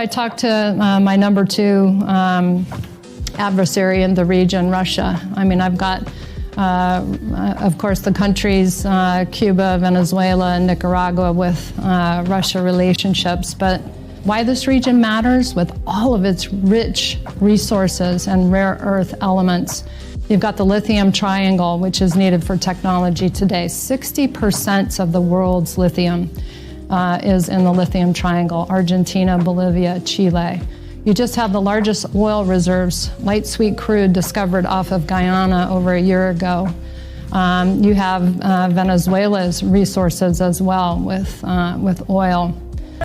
I talked to my number two adversary in the region, Russia. I mean, I've got, of course, the countries, Cuba, Venezuela, and Nicaragua with Russia relationships, but why this region matters, with all of its rich resources and rare earth elements. You've got the lithium triangle, which is needed for technology today. 60% of the world's lithium is in the lithium triangle: Argentina, Bolivia, Chile. You just have the largest oil reserves, light sweet crude, discovered off of Guyana over a year ago. You have Venezuela's resources as well with oil.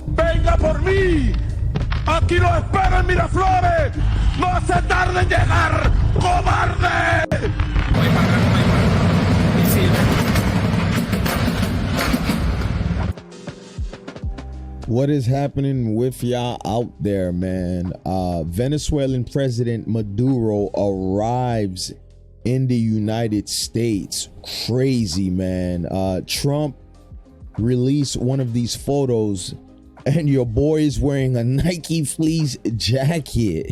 Venga por mí. Aquí lo espero en Miraflores. No hace tarde en llegar, cobarde. What is happening with y'all out there, man? Venezuelan President Maduro arrives in the United States. Crazy, man. Trump released one of these photos and your boy is wearing a Nike fleece jacket.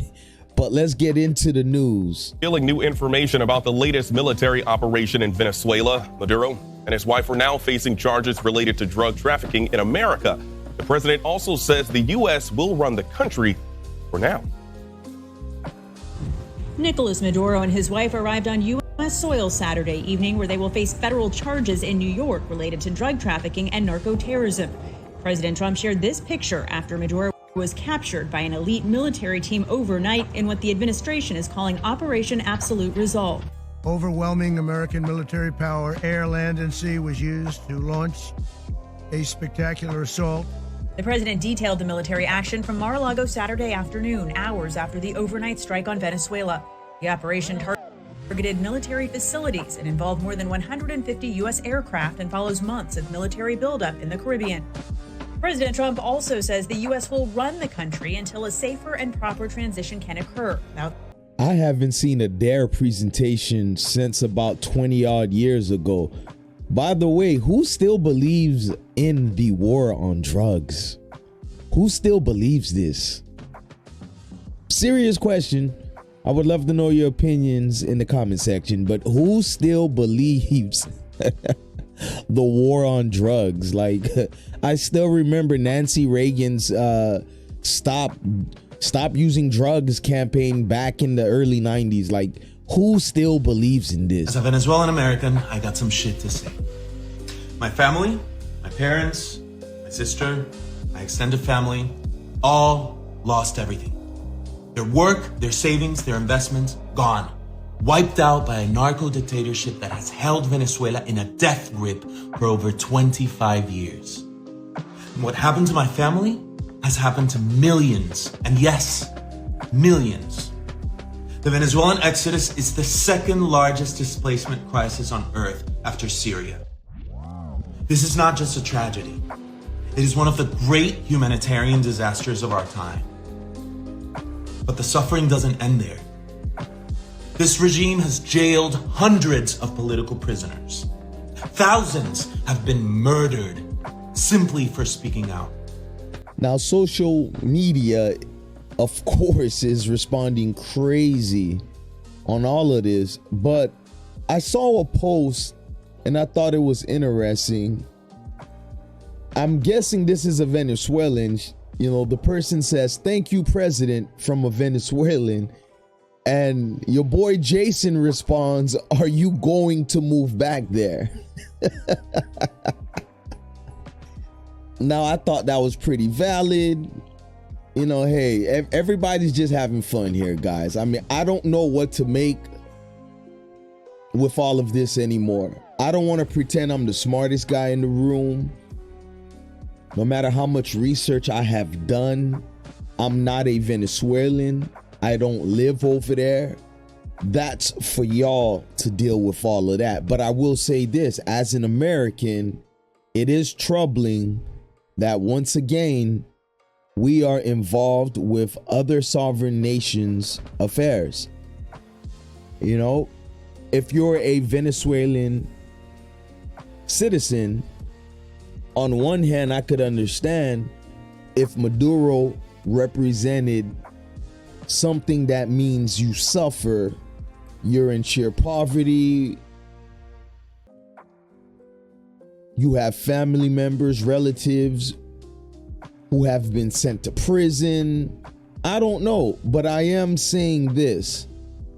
But let's get into the news. Revealing new information about the latest military operation in Venezuela. Maduro and his wife are now facing charges related to drug trafficking in America. The president also says the U.S. will run the country for now. Nicolas Maduro and his wife arrived on U.S. soil Saturday evening, where they will face federal charges in New York related to drug trafficking and narco-terrorism. President Trump shared this picture after Maduro was captured by an elite military team overnight in what the administration is calling Operation Absolute Resolve. Overwhelming American military power, air, land, and sea, was used to launch a spectacular assault. The president detailed the military action from Mar-a-Lago Saturday afternoon, hours after the overnight strike on Venezuela. The operation targeted military facilities and involved more than 150 U.S. aircraft and follows months of military buildup in the Caribbean. President Trump also says the U.S. will run the country until a safer and proper transition can occur. I haven't seen a DARE presentation since about 20 odd years ago. By the way, who still believes in the war on drugs? Who still believes this? Serious question. I would love to know your opinions in the comment section, but who still believes the war on drugs? Like, I still remember Nancy Reagan's stop using drugs campaign back in the early 90s. Like, who still believes in this? As a Venezuelan American, I got some shit to say. My family, my parents, my sister, my extended family, all lost everything. Their work, their savings, their investments, gone. Wiped out by a narco dictatorship that has held Venezuela in a death grip for over 25 years. And what happened to my family has happened to millions, and yes, millions. The Venezuelan exodus is the second largest displacement crisis on earth after Syria. This is not just a tragedy. It is one of the great humanitarian disasters of our time. But the suffering doesn't end there. This regime has jailed hundreds of political prisoners. Thousands have been murdered simply for speaking out. Now, social media, of course, is responding crazy on all of this, but I saw a post and I thought it was interesting. I'm guessing this is a Venezuelan. You know, the person says, "Thank you, President," from a Venezuelan. And your boy Jason responds, "Are you going to move back there?" Now, I thought that was pretty valid. You know, hey, everybody's just having fun here, guys. I mean, I don't know what to make with all of this anymore. I don't want to pretend I'm the smartest guy in the room. No matter how much research I have done, I'm not a Venezuelan. I don't live over there. That's for y'all to deal with all of that. But I will say this, as an American, it is troubling that once again, we are involved with other sovereign nations' affairs. You know, if you're a Venezuelan citizen, on one hand, I could understand if Maduro represented something that means you suffer, you're in sheer poverty, you have family members, relatives who have been sent to prison. I don't know, but I am saying this.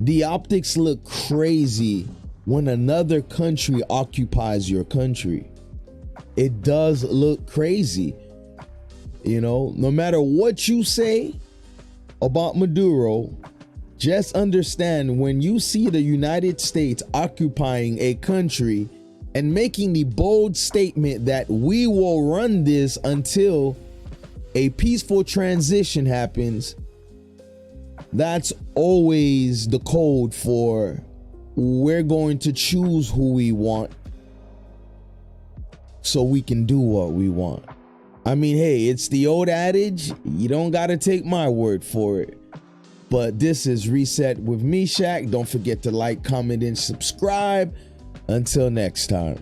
The optics look crazy when another country occupies your country. It does look crazy. You know, no matter what you say about Maduro, just understand when you see the United States occupying a country and making the bold statement that we will run this until a peaceful transition happens, that's always the code for we're going to choose who we want so we can do what we want. I mean, hey, it's the old adage, you don't got to take my word for it. But this is Reset with me, Shaq. Don't forget to like, comment, and subscribe. Until next time.